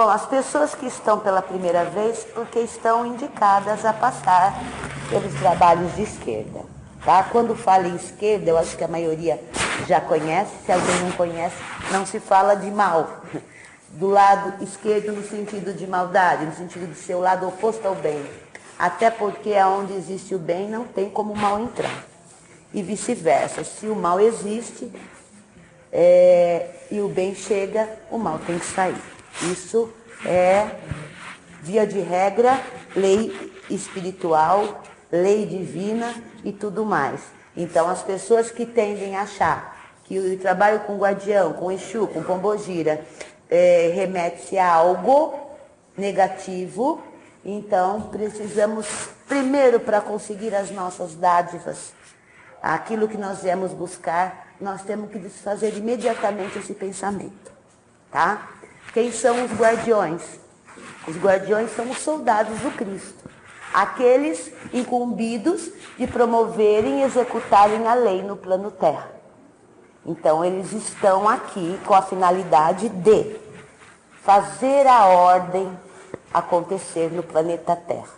Bom, as pessoas que estão pela primeira vez, porque estão indicadas a passar pelos trabalhos de esquerda, tá? Quando fala em esquerda, eu acho que a maioria já conhece, se alguém não conhece, não se fala de mal. Do lado esquerdo no sentido de maldade, no sentido de ser o lado oposto ao bem. Até porque onde existe o bem não tem como o mal entrar. E vice-versa, se o mal existe e o bem chega, o mal tem que sair. Isso é, via de regra, lei espiritual, lei divina e tudo mais. Então, as pessoas que tendem a achar que o trabalho com guardião, com Exu, com Pombogira, remete a algo negativo, então precisamos, primeiro, para conseguir as nossas dádivas, aquilo que nós viemos buscar, nós temos que desfazer imediatamente esse pensamento, tá? Quem são os guardiões? Os guardiões são os soldados do Cristo, aqueles incumbidos de promoverem e executarem a lei no plano terra. Então, eles estão aqui com a finalidade de fazer a ordem acontecer no planeta Terra.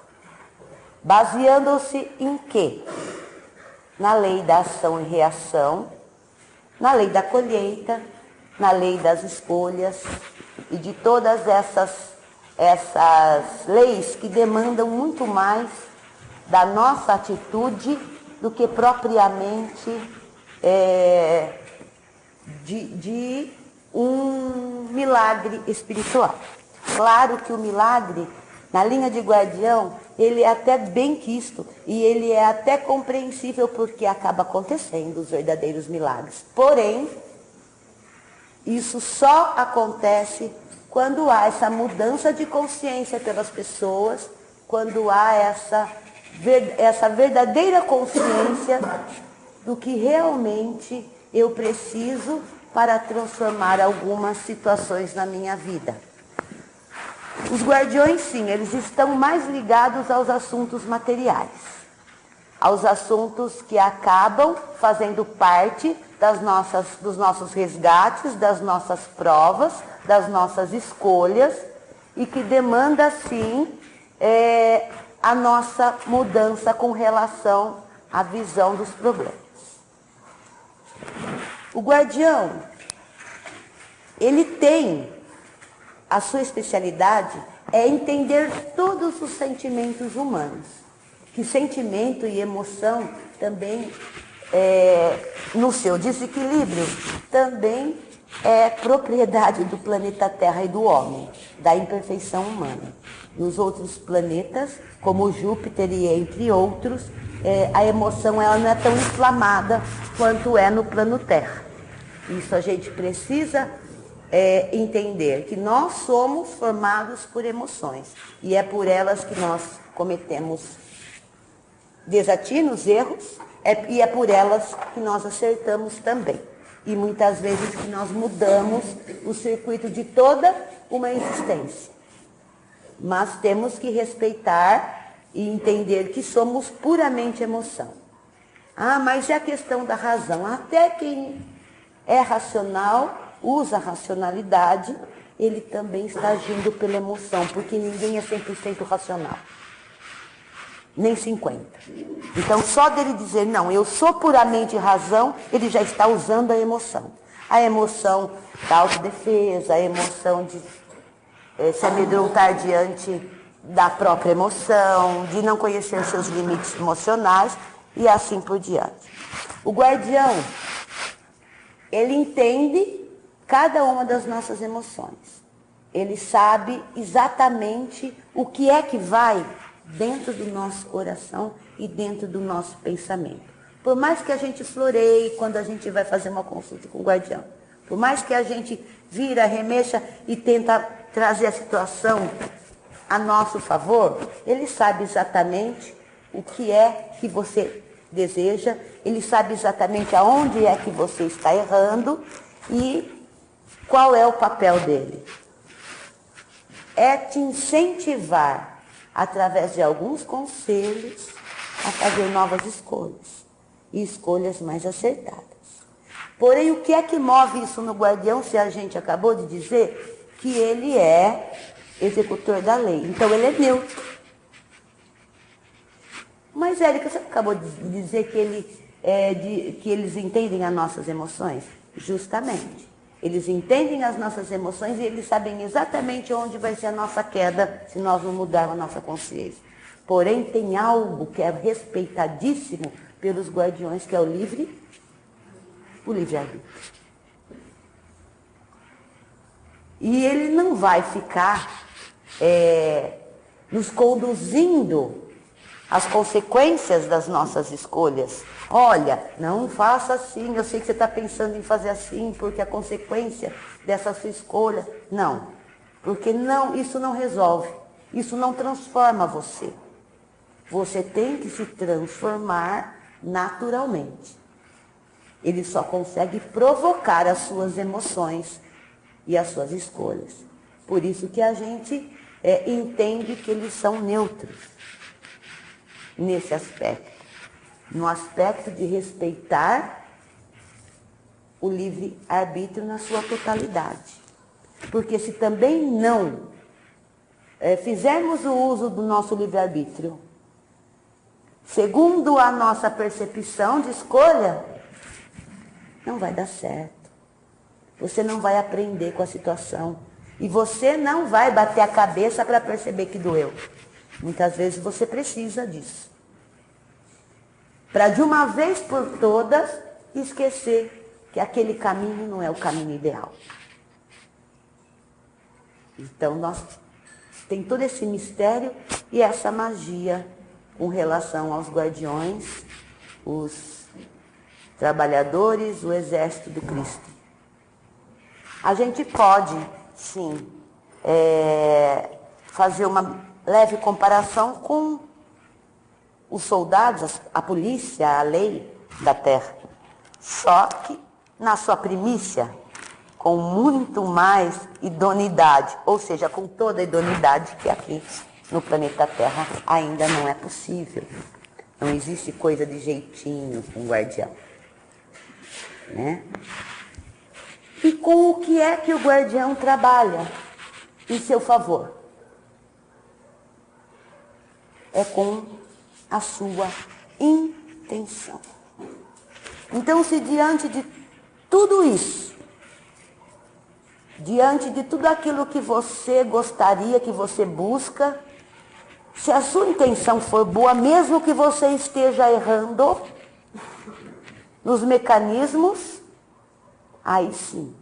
Baseando-se em quê? Na lei da ação e reação, na lei da colheita, na lei das escolhas e de todas essas leis que demandam muito mais da nossa atitude do que propriamente de um milagre espiritual. Claro que o milagre, na linha de guardião, ele é até bem quisto e ele é até compreensível porque acaba acontecendo os verdadeiros milagres. Porém, isso só acontece quando há essa mudança de consciência pelas pessoas, quando há essa verdadeira consciência do que realmente eu preciso para transformar algumas situações na minha vida. Os guardiões, sim, eles estão mais ligados aos assuntos materiais, aos assuntos que acabam fazendo parte dos nossos resgates, das nossas provas, das nossas escolhas e que demanda, sim, a nossa mudança com relação à visão dos problemas. O guardião, ele tem, a sua especialidade é entender todos os sentimentos humanos. Que sentimento e emoção também, no seu desequilíbrio, também é propriedade do planeta Terra e do homem, da imperfeição humana. Nos outros planetas, como Júpiter e entre outros, a emoção ela não é tão inflamada quanto é no plano Terra. Isso a gente precisa entender, que nós somos formados por emoções. E é por elas que nós cometemos desatinos, erros, e é por elas que nós acertamos também. E muitas vezes que nós mudamos o circuito de toda uma existência. Mas temos que respeitar e entender que somos puramente emoção. Ah, mas é a questão da razão. Até quem é racional, usa a racionalidade, ele também está agindo pela emoção, porque ninguém é 100% racional. Nem 50%. Então, só dele dizer, não, eu sou puramente razão, ele já está usando a emoção. A emoção da autodefesa, a emoção de se amedrontar diante da própria emoção, de não conhecer seus limites emocionais e assim por diante. O guardião, ele entende cada uma das nossas emoções. Ele sabe exatamente o que é que vai dentro do nosso coração e dentro do nosso pensamento. Por mais que a gente floreie quando a gente vai fazer uma consulta com o guardião, por mais que a gente vira, remexa e tenta trazer a situação a nosso favor, ele sabe exatamente o que é que você deseja, ele sabe exatamente aonde é que você está errando e qual é o papel dele. É te incentivar, através de alguns conselhos, a fazer novas escolhas. E escolhas mais acertadas. Porém, o que é que move isso no guardião, se a gente acabou de dizer que ele é executor da lei. Então ele é neutro. Mas, Érica, você acabou de dizer que eles entendem as nossas emoções? Justamente. Eles entendem as nossas emoções e eles sabem exatamente onde vai ser a nossa queda se nós não mudarmos a nossa consciência. Porém, tem algo que é respeitadíssimo pelos guardiões, que é o livre-arbítrio. E ele não vai ficar nos conduzindo às consequências das nossas escolhas. Olha, não faça assim, eu sei que você está pensando em fazer assim, porque a consequência dessa sua escolha... Não, porque isso não resolve, isso não transforma você. Você tem que se transformar naturalmente. Ele só consegue provocar as suas emoções e as suas escolhas. Por isso que a gente entende que eles são neutros nesse aspecto. No aspecto de respeitar o livre-arbítrio na sua totalidade. Porque se também não fizermos o uso do nosso livre-arbítrio, segundo a nossa percepção de escolha, não vai dar certo. Você não vai aprender com a situação. E você não vai bater a cabeça para perceber que doeu. Muitas vezes você precisa disso. Para de uma vez por todas esquecer que aquele caminho não é o caminho ideal. Então tem todo esse mistério e essa magia com relação aos guardiões, os trabalhadores, o exército do Cristo. A gente pode, sim, fazer uma leve comparação com os soldados, a polícia, a lei da terra. Só que na sua primícia, com muito mais idoneidade, ou seja, com toda a idoneidade que aqui no planeta Terra ainda não é possível. Não existe coisa de jeitinho com o guardião. Né? E com o que é que o guardião trabalha em seu favor? É com a sua intenção. Então, se diante de tudo isso, diante de tudo aquilo que você gostaria, que você busca, se a sua intenção for boa, mesmo que você esteja errando nos mecanismos, aí sim,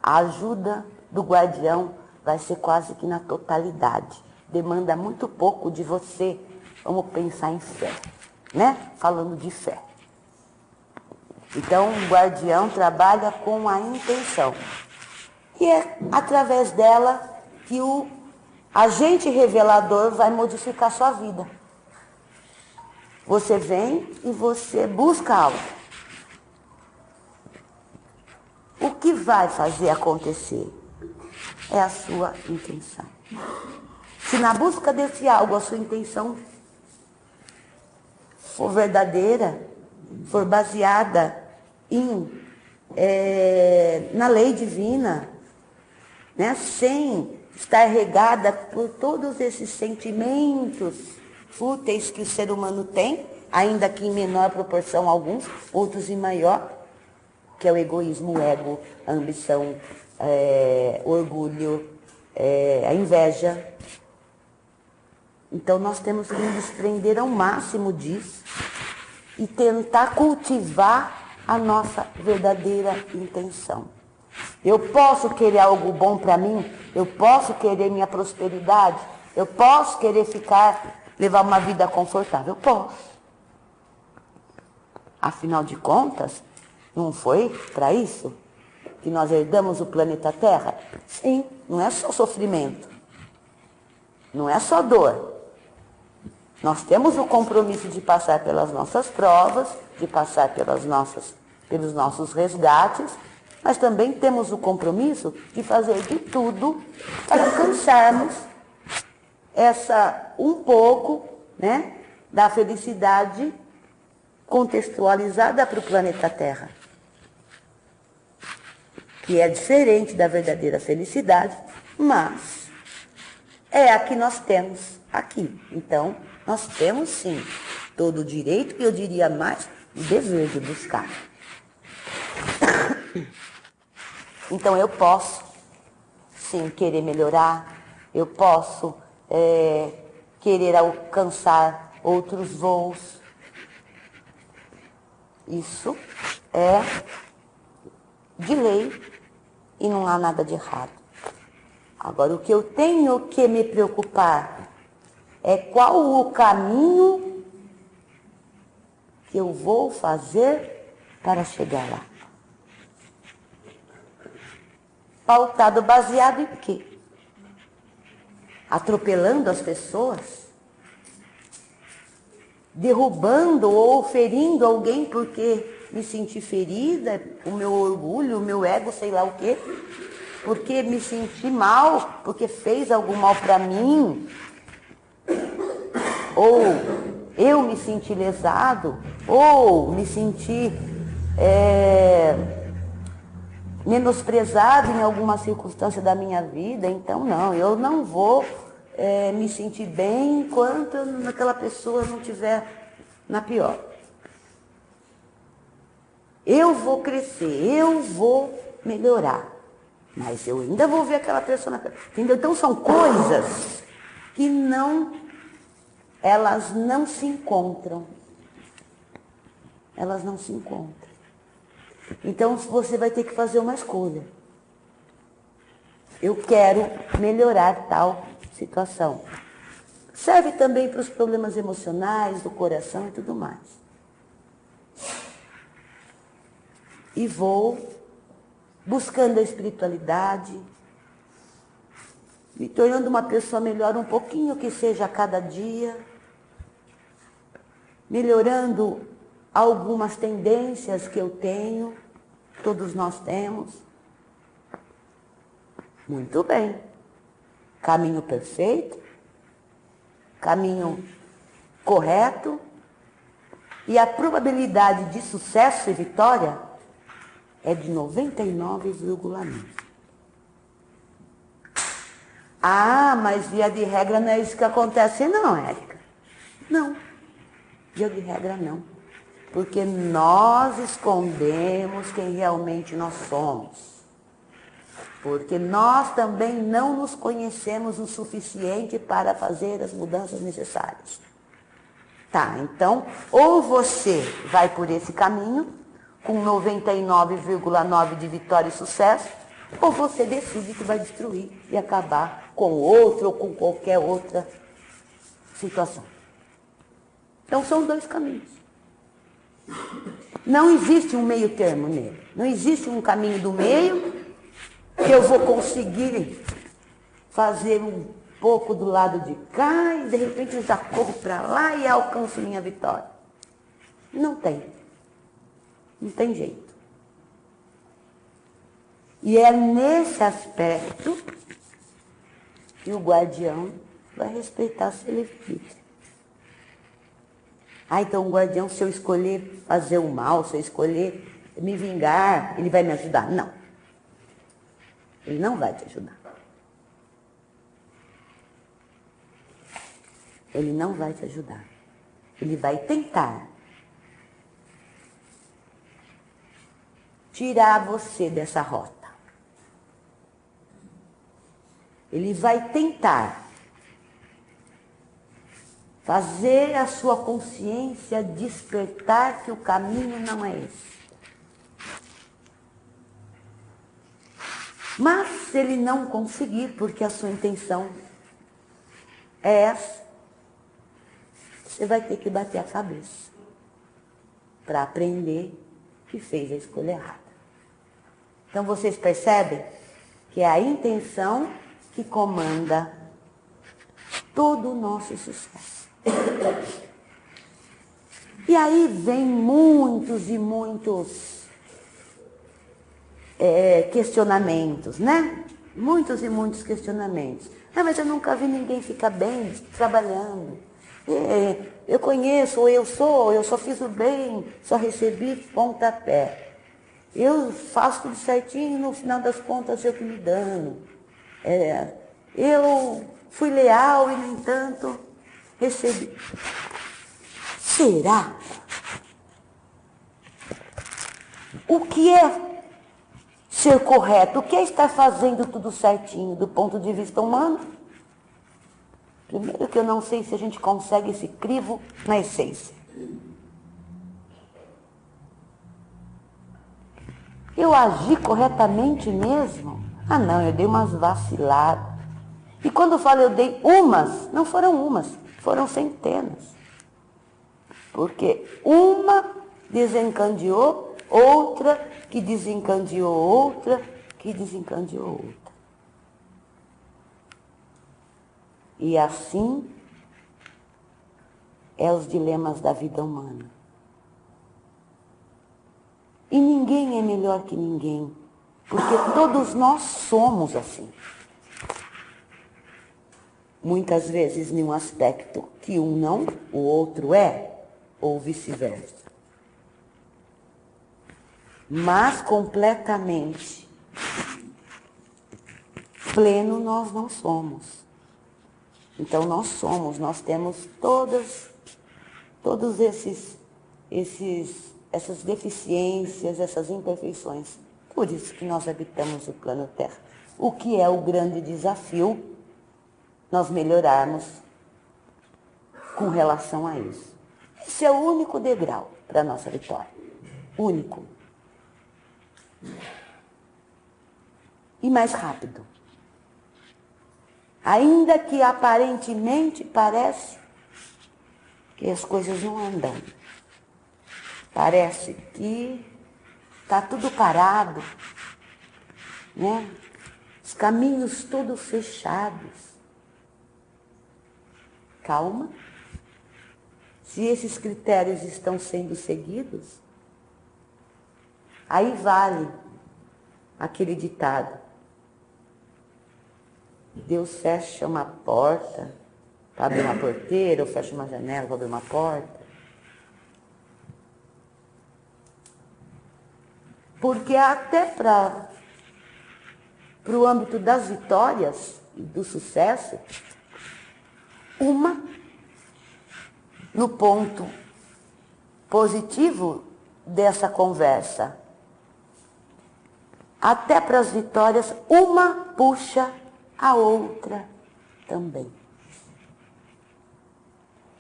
a ajuda do guardião vai ser quase que na totalidade. Demanda muito pouco de você. Vamos pensar em fé, né? Falando de fé. Então, o guardião trabalha com a intenção. E é através dela que o agente revelador vai modificar sua vida. Você vem e você busca algo. O que vai fazer acontecer é a sua intenção. Se na busca desse algo a sua intenção for verdadeira, for baseada na lei divina, né, sem estar regada por todos esses sentimentos fúteis que o ser humano tem, ainda que em menor proporção alguns, outros em maior, que é o egoísmo, o ego, a ambição, o orgulho, a inveja. Então nós temos que nos desprender ao máximo disso e tentar cultivar a nossa verdadeira intenção. Eu posso querer algo bom para mim, eu posso querer minha prosperidade, eu posso querer levar uma vida confortável, eu posso. Afinal de contas, não foi para isso que nós herdamos o planeta Terra? Sim, não é só sofrimento, não é só dor. Nós temos o compromisso de passar pelas nossas provas, de passar pelos nossos resgates, mas também temos o compromisso de fazer de tudo para alcançarmos um pouco, né, da felicidade contextualizada para o planeta Terra, que é diferente da verdadeira felicidade, mas é a que nós temos aqui. Então, nós temos sim todo o direito, e eu diria mais, o dever de buscar. Então, eu posso sim querer melhorar, eu posso querer alcançar outros voos. Isso é de lei e não há nada de errado. Agora, o que eu tenho que me preocupar é qual o caminho que eu vou fazer para chegar lá. Pautado, baseado em quê? Atropelando as pessoas? Derrubando ou ferindo alguém porque me senti ferida, o meu orgulho, o meu ego, sei lá o quê? Porque me senti mal, porque fez algum mal para mim? Ou eu me senti lesado? Ou me senti menosprezado em alguma circunstância da minha vida? Então, não, eu não vou me sentir bem enquanto aquela pessoa não estiver na pior. Eu vou crescer, eu vou melhorar, mas eu ainda vou ver aquela pessoa na pior. Entendeu? Então, são coisas que elas não se encontram. Elas não se encontram. Então, você vai ter que fazer uma escolha. Eu quero melhorar tal situação. Serve também para os problemas emocionais, do coração e tudo mais. E vou buscando a espiritualidade, me tornando uma pessoa melhor um pouquinho que seja a cada dia, melhorando algumas tendências que eu tenho, todos nós temos. Muito bem. Caminho perfeito, caminho correto, e a probabilidade de sucesso e vitória é de 99,9. Ah, mas via de regra não é isso que acontece, não, Érica. Não, via de regra não. Porque nós escondemos quem realmente nós somos. Porque nós também não nos conhecemos o suficiente para fazer as mudanças necessárias. Tá, então, ou você vai por esse caminho, com 99,9 de vitória e sucesso, ou você decide que vai destruir e acabar com outro ou com qualquer outra situação. Então, são dois caminhos. Não existe um meio termo nele. Não existe um caminho do meio que eu vou conseguir fazer um pouco do lado de cá e de repente eu já corro para lá e alcanço minha vitória. Não tem. Não tem jeito. E é nesse aspecto que o guardião vai respeitar seu livre-arbítrio. Ah, então o guardião, se eu escolher fazer o mal, se eu escolher me vingar, ele vai me ajudar? Não. Ele não vai te ajudar. Ele não vai te ajudar. Ele vai tentar tirar você dessa rota. Ele vai tentar fazer a sua consciência despertar que o caminho não é esse. Mas se ele não conseguir, porque a sua intenção é essa, você vai ter que bater a cabeça para aprender que fez a escolha errada. Então vocês percebem que é a intenção que comanda todo o nosso sucesso. E aí vem muitos e muitos questionamentos, né? Muitos e muitos questionamentos. Ah, mas eu nunca vi ninguém ficar bem trabalhando. Eu conheço, ou eu só fiz o bem, só recebi pontapé. Eu faço tudo certinho, no final das contas eu que me dano. Eu fui leal e, no entanto, recebi. Será? O que é ser correto? O que é estar fazendo tudo certinho do ponto de vista humano? Primeiro que eu não sei se a gente consegue esse crivo na essência. Eu agi corretamente mesmo? Ah não, eu dei umas vaciladas. E quando eu falo eu dei umas, não foram umas, foram centenas. Porque uma desencadeou outra, que desencadeou outra, que desencadeou outra. E assim é os dilemas da vida humana. E ninguém é melhor que ninguém, porque todos nós somos assim. Muitas vezes em um aspecto que um não, o outro é, ou vice-versa. Mas completamente pleno nós não somos. Então nós temos todas essas deficiências, essas imperfeições. Por isso que nós habitamos o plano Terra. O que é o grande desafio? Nós melhorarmos com relação a isso. Esse é o único degrau para a nossa vitória. Único. E mais rápido. Ainda que aparentemente parece que as coisas não andam. Parece que está tudo parado, né? Os caminhos todos fechados. Calma. Se esses critérios estão sendo seguidos, aí vale aquele ditado. Deus fecha uma porta para abrir uma porteira, ou fecha uma janela para abrir uma porta. Porque até para o âmbito das vitórias e do sucesso, uma, no ponto positivo dessa conversa, até para as vitórias, uma puxa a outra também.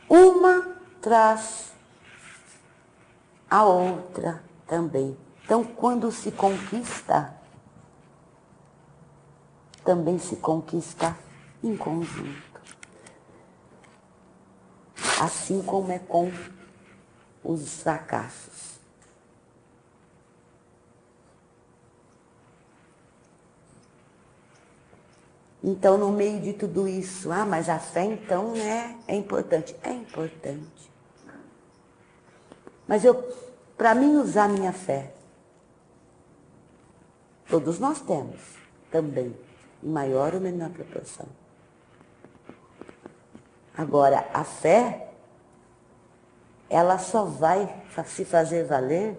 Uma traz a outra também. Então, quando se conquista, também se conquista em conjunto. Assim como é com os fracassos. Então, no meio de tudo isso, mas a fé então é importante. É importante. Mas para mim usar minha fé, todos nós temos também, em maior ou menor proporção. Agora, a fé, ela só vai se fazer valer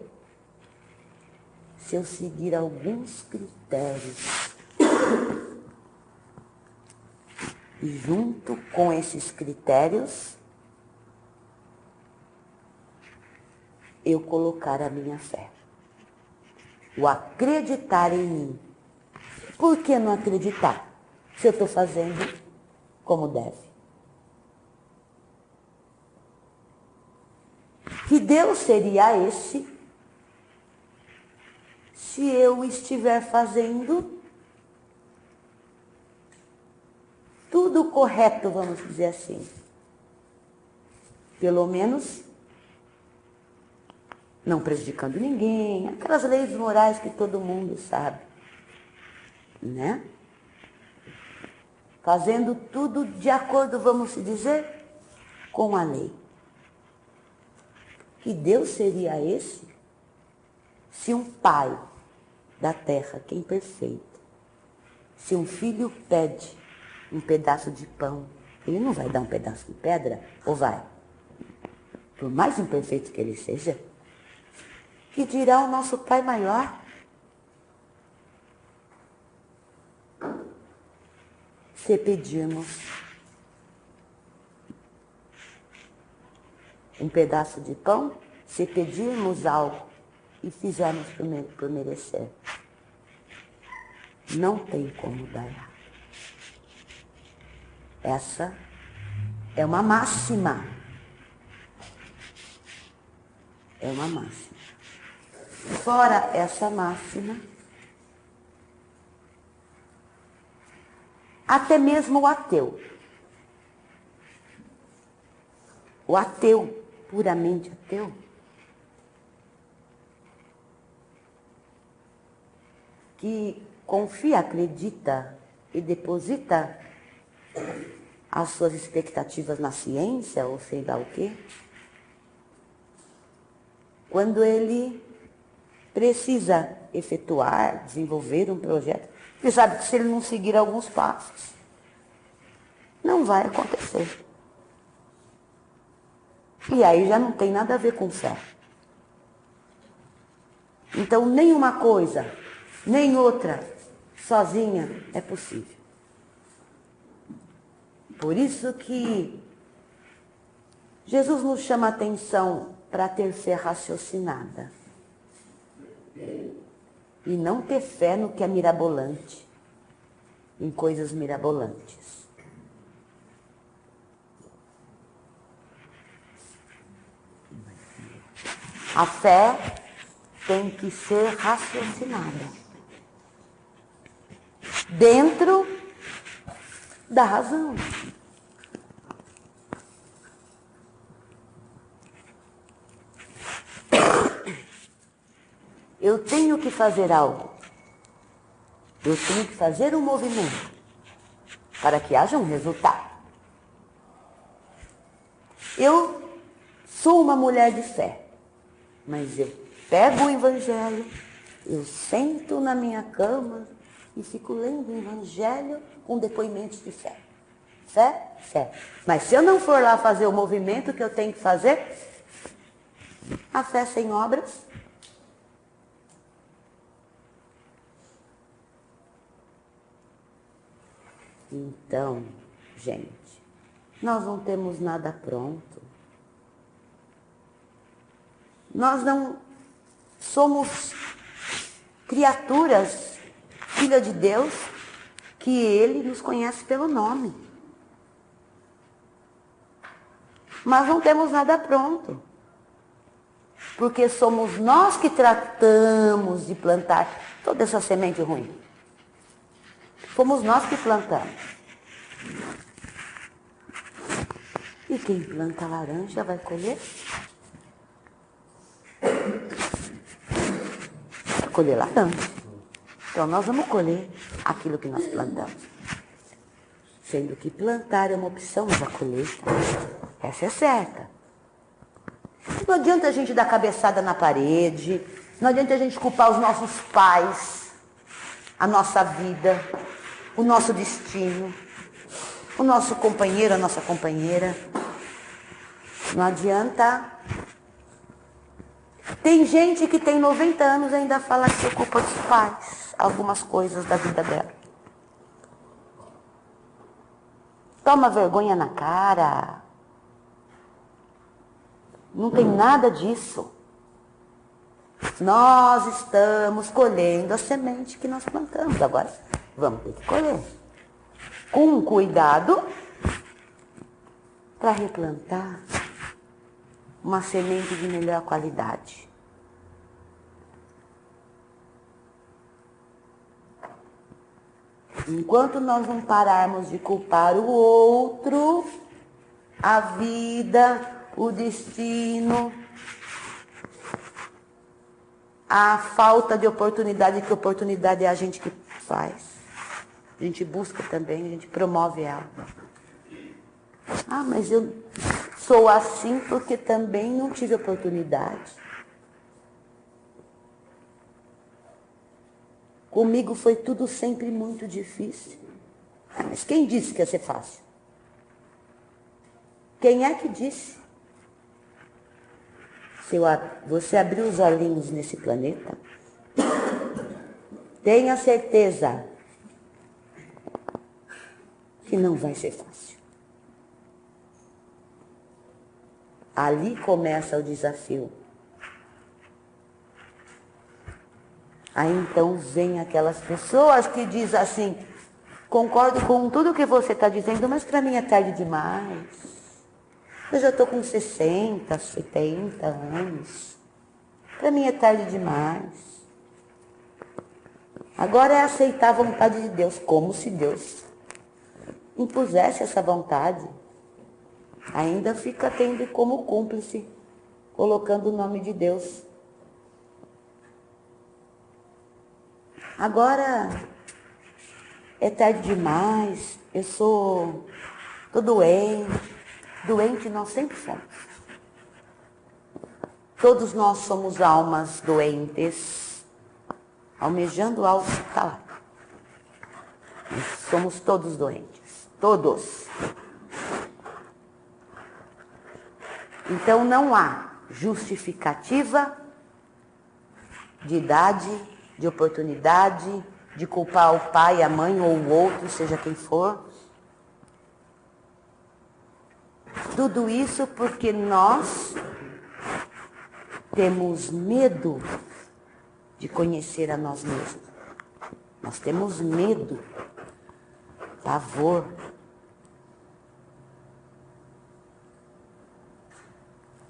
se eu seguir alguns critérios. E junto com esses critérios, eu colocar a minha fé. O acreditar em mim. Por que não acreditar se eu estou fazendo como deve? Que Deus seria esse se eu estiver fazendo tudo correto, vamos dizer assim. Pelo menos não prejudicando ninguém, aquelas leis morais que todo mundo sabe, né? Fazendo tudo de acordo, vamos dizer, com a lei. Que Deus seria esse se um pai da terra, que é imperfeito, se um filho pede um pedaço de pão, ele não vai dar um pedaço de pedra, ou vai? Por mais imperfeito que ele seja, que dirá o nosso Pai maior? se pedirmos um pedaço de pão, se pedirmos algo e fizermos por merecer. Não tem como dar errado. Essa é uma máxima. É uma máxima. Fora essa máxima, até mesmo o ateu, puramente ateu, que confia, acredita e deposita as suas expectativas na ciência, ou sei lá o quê, quando ele precisa efetuar, desenvolver um projeto, ele sabe que se ele não seguir alguns passos, não vai acontecer. E aí já não tem nada a ver com fé. Então, nem uma coisa, nem outra, sozinha, é possível. Por isso que Jesus nos chama a atenção para ter fé raciocinada. E não ter fé no que é mirabolante, em coisas mirabolantes. A fé tem que ser raciocinada. Dentro da razão. Eu tenho que fazer algo. Eu tenho que fazer um movimento para que haja um resultado. Eu sou uma mulher de fé, mas eu pego o Evangelho, eu sento na minha cama e fico lendo o Evangelho com depoimentos de fé. Fé, fé. Mas se eu não for lá fazer o movimento que eu tenho que fazer, a fé sem obras. Então, gente, nós não temos nada pronto. Nós não somos criaturas, filha de Deus, que Ele nos conhece pelo nome. Mas não temos nada pronto. Porque somos nós que tratamos de plantar toda essa semente ruim. Fomos nós que plantamos. E quem planta laranja vai colher? Vai colher laranja. Então nós vamos colher aquilo que nós plantamos. Sendo que plantar é uma opção, mas a colheita, essa é certa. Não adianta a gente dar cabeçada na parede, não adianta a gente culpar os nossos pais, a nossa vida, o nosso destino, o nosso companheiro, a nossa companheira. Não adianta. Tem gente que tem 90 anos e ainda fala que é culpa dos pais, algumas coisas da vida dela. Toma vergonha na cara. Não tem nada disso. Nós estamos colhendo a semente que nós plantamos. Agora, vamos ter que colher. Com cuidado, para replantar uma semente de melhor qualidade. Enquanto nós não pararmos de culpar o outro, a vida, o destino, a falta de oportunidade, que oportunidade é a gente que faz. A gente busca também, a gente promove ela. Ah, mas eu sou assim porque também não tive oportunidade. Comigo foi tudo sempre muito difícil. Ah, mas quem disse que ia ser fácil? Quem é que disse? Se você abrir os olhinhos nesse planeta, tenha certeza que não vai ser fácil. Ali começa o desafio. Aí então vem aquelas pessoas que dizem assim, concordo com tudo que você está dizendo, mas para mim é tarde demais. Eu já estou com 60, 70 anos. Para mim é tarde demais. Agora é aceitar a vontade de Deus, como se Deus impusesse essa vontade. Ainda fica tendo como cúmplice, colocando o nome de Deus. Agora é tarde demais, tô doente. Doente nós sempre fomos. Todos nós somos almas doentes, almejando algo que está lá. Nós somos todos doentes, todos. Então não há justificativa de idade, de oportunidade, de culpar o pai, a mãe ou o outro, seja quem for. Tudo isso porque nós temos medo de conhecer a nós mesmos. Nós temos medo, pavor.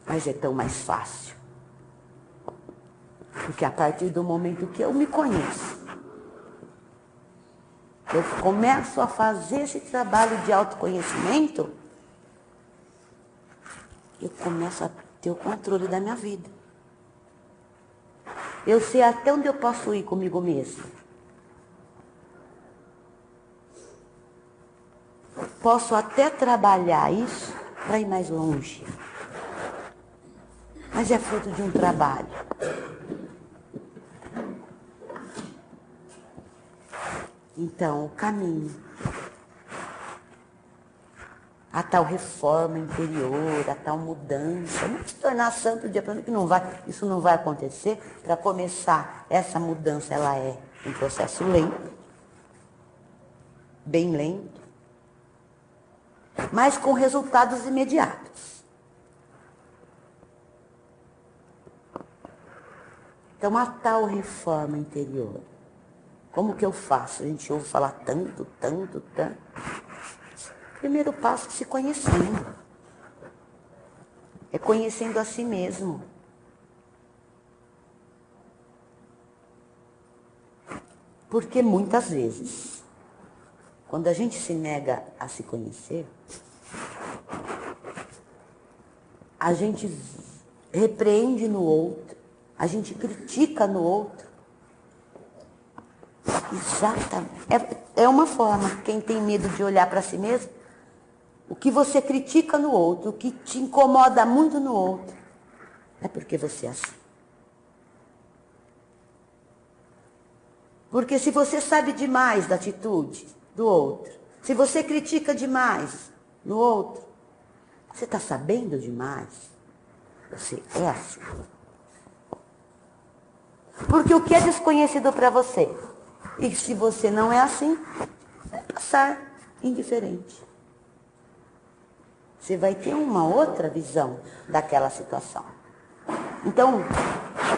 Mas é tão mais fácil. Porque a partir do momento que eu me conheço, eu começo a fazer esse trabalho de autoconhecimento, eu começo a ter o controle da minha vida. Eu sei até onde eu posso ir comigo mesmo. Posso até trabalhar isso para ir mais longe. Mas é fruto de um trabalho. Então, o caminho a tal reforma interior, a tal mudança, não se tornar santo dia para que isso não vai acontecer. Para começar, essa mudança ela é um processo lento, bem lento, mas com resultados imediatos. Então, a tal reforma interior, como que eu faço? A gente ouve falar tanto. Primeiro passo é se conhecendo. É conhecendo a si mesmo. Porque muitas vezes, quando a gente se nega a se conhecer, a gente repreende no outro, a gente critica no outro. Exatamente. É uma forma, quem tem medo de olhar para si mesmo, o que você critica no outro, o que te incomoda muito no outro, é porque você é assim. Porque se você sabe demais da atitude do outro, se você critica demais no outro, você está sabendo demais, você é assim. Porque o que é desconhecido para você? E se você não é assim, vai passar indiferente. Você vai ter uma outra visão daquela situação. Então,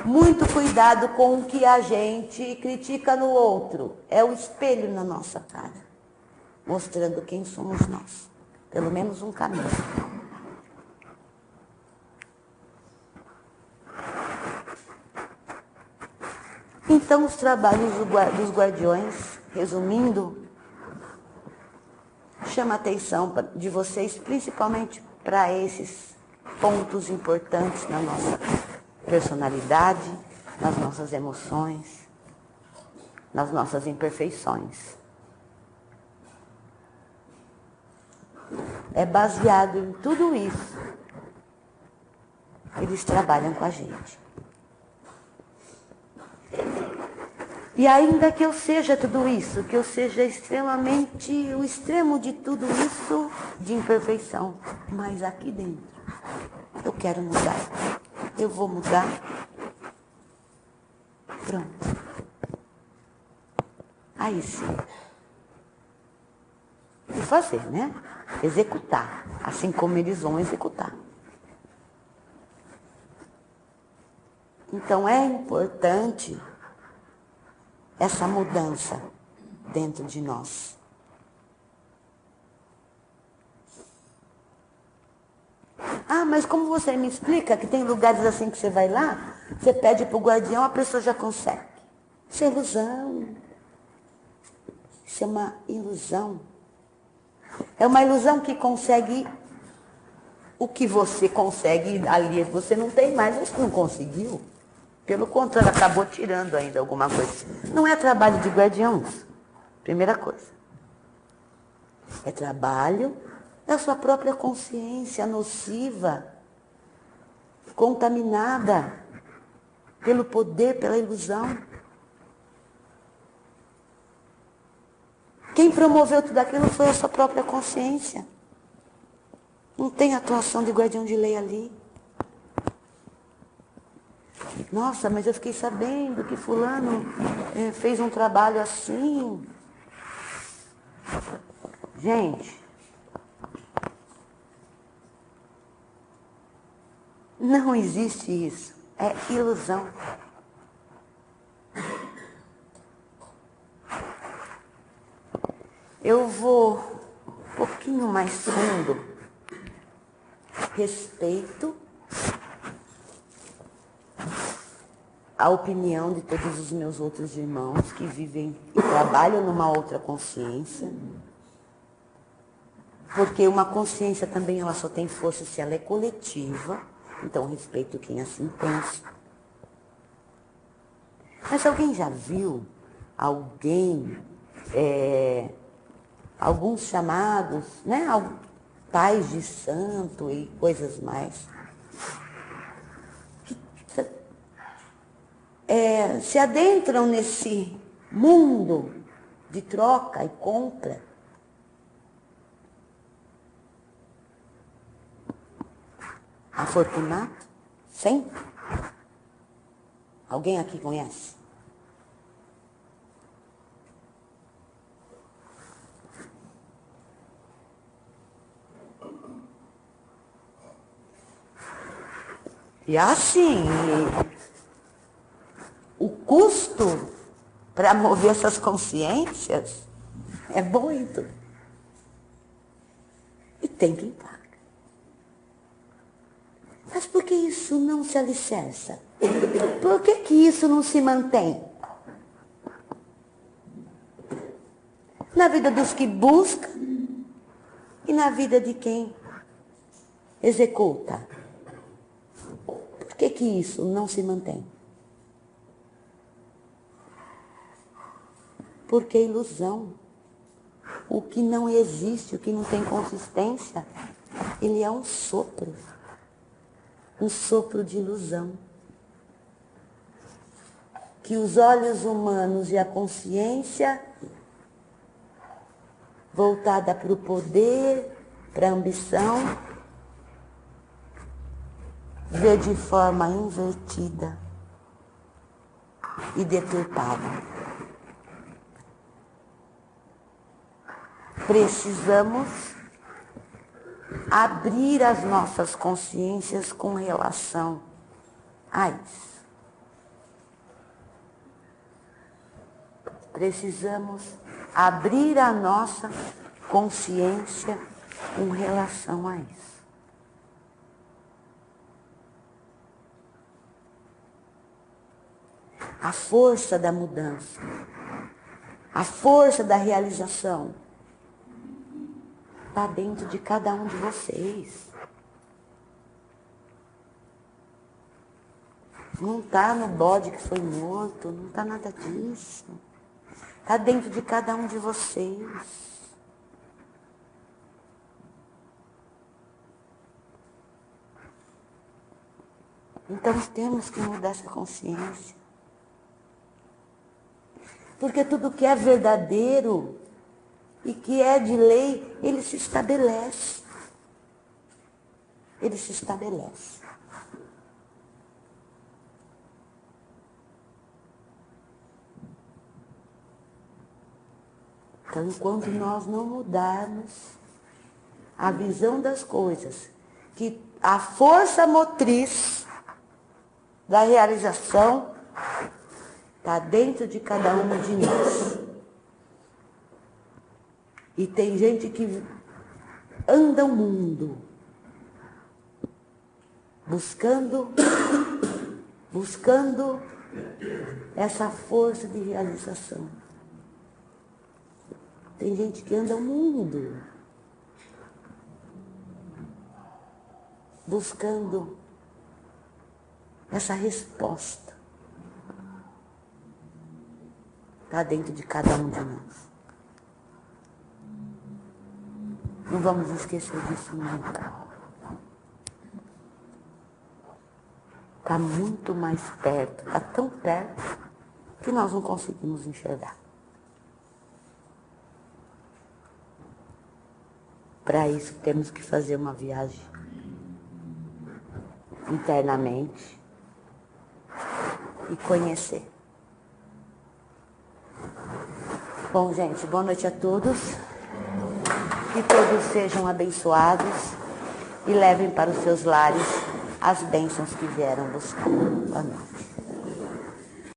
muito cuidado com o que a gente critica no outro. É o espelho na nossa cara, mostrando quem somos nós. Pelo menos um caminho. Então, os trabalhos dos guardiões, resumindo, chama a atenção de vocês, principalmente para esses pontos importantes na nossa personalidade, nas nossas emoções, nas nossas imperfeições. É baseado em tudo isso. Eles trabalham com a gente. E ainda que eu seja tudo isso, que eu seja extremamente, o extremo de tudo isso, de imperfeição, mas aqui dentro, eu quero mudar. Eu vou mudar. Pronto. Aí sim. fazer, né? Executar, assim como eles vão executar. Então é importante essa mudança dentro de nós. Ah, mas como você me explica que tem lugares assim que você vai lá, você pede para o guardião, a pessoa já consegue. Isso é ilusão. Isso é uma ilusão. É uma ilusão que consegue o que você consegue ali, você não tem mais, você não conseguiu. Pelo contrário, acabou tirando ainda alguma coisa. Não é trabalho de guardião isso. Primeira coisa. É trabalho da sua própria consciência nociva, contaminada pelo poder, pela ilusão. Quem promoveu tudo aquilo foi a sua própria consciência. Não tem atuação de guardião de lei ali. Nossa, mas eu fiquei sabendo que fulano fez um trabalho assim. Gente, não existe isso. É ilusão. Eu vou um pouquinho mais fundo. Respeito a opinião de todos os meus outros irmãos que vivem e trabalham numa outra consciência. Porque uma consciência também ela só tem força se ela é coletiva. Então respeito quem assim pensa. Mas alguém já viu alguns chamados, né, pais de santo e coisas mais, se adentram nesse mundo de troca e compra? Afortunato? Sempre? Alguém aqui conhece? E assim, o custo para mover essas consciências é muito. E tem quem paga. Mas por que isso não se alicerça? Por que isso não se mantém? Na vida dos que buscam e na vida de quem executa. Por que isso não se mantém? Porque é ilusão. O que não existe, o que não tem consistência, ele é um sopro de ilusão. Que os olhos humanos e a consciência voltada para o poder, para a ambição, vê de forma invertida e deturpada. Precisamos abrir as nossas consciências com relação a isso. Precisamos abrir a nossa consciência com relação a isso. A força da mudança, a força da realização está dentro de cada um de vocês. Não está no bode que foi morto, não está nada disso. Está dentro de cada um de vocês. Então temos que mudar essa consciência. Porque tudo que é verdadeiro e que é de lei, ele se estabelece. Ele se estabelece. Então, enquanto nós não mudarmos a visão das coisas, que a força motriz da realização está dentro de cada um de nós. E tem gente que anda o mundo buscando essa força de realização. Tem gente que anda o mundo buscando essa resposta. Está dentro de cada um de nós. Não vamos esquecer disso nunca. Está muito mais perto, está tão perto que nós não conseguimos enxergar. Para isso temos que fazer uma viagem internamente e conhecer. Bom, gente, boa noite a todos. Que todos sejam abençoados e levem para os seus lares as bênçãos que vieram buscar. Boa noite.